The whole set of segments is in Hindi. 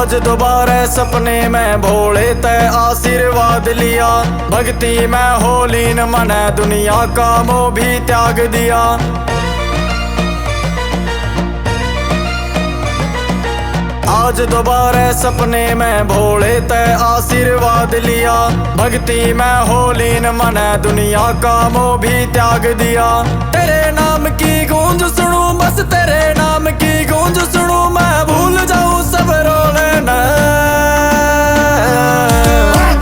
आज दोबारा सपने में भोले ते आशीर्वाद लिया। भक्ति में हो लीन मने दुनिया का मोह भी त्याग दिया। आज दोबारा सपने में भोले ते आशीर्वाद लिया। भक्ति में हो लीन मने दुनिया का मोह भी त्याग दिया। तेरे नाम की गूंज सुनूं बस तेरे नाम की गूंज सुनूं मैं भूल जाऊं सब रोले न।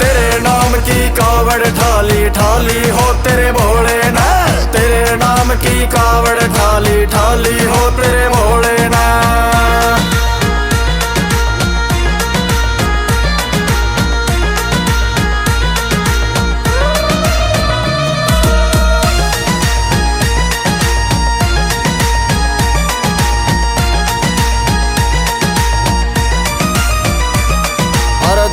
तेरे नाम की कावड़ ठाली ठाली हो तेरे भोले न। तेरे नाम की कावड़ ठाली ठाली हो तेरे भोले न।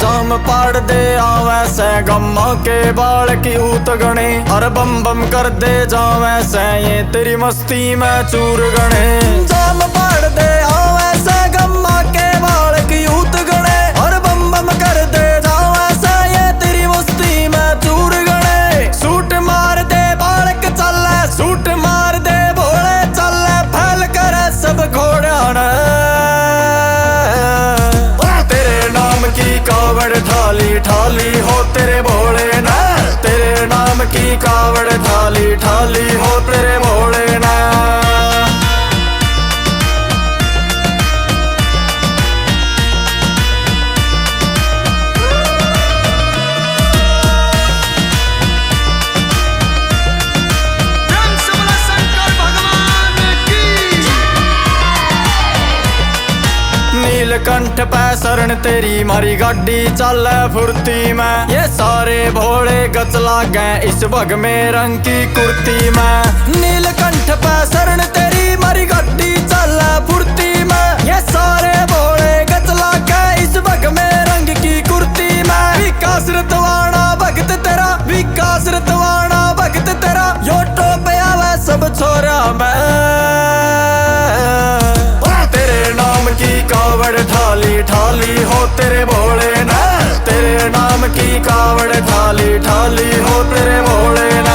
जाम पाड़ दे आवे से गम्मा के बाल की ऊत गणे। और बम बम कर दे जावे से ये तेरी मस्ती में चूर गणे। जाम पाड़ दे आवे से गम्मा के बाल की ऊत गणे। और बम बम कर दे जावे से ये तेरी मस्ती में चूर गणे। सूट मार दे बालक चले सूट मार दे भोले चले फैल कर सब घोड़ा कावड़ ठाली ठाली हो तेरे भोले ना। तेरे नाम की कावड़ ठाली ठाली हो तेरे भोले ना। नीलकंठ पे शरण तेरी मारी गाड़ी चले फुर्ती में। ये सारे भोले गचला गए इस भग में रंग की कुर्ती में। नीलकंठ पे शरण तेरी मारी गाड़ी चले फुर्ती में। ये सारे भोले गचला गए इस भग में रंग की कुर्ती में। विकास रतवाना भगत तेरा विकास रतवाना भगत तेरा यो टोपे आवे सब छोरा में। कावड़ ठाली ठाली हो तेरे भोले ना। तेरे नाम की कावड़ ठाली ठाली हो तेरे भोले ना।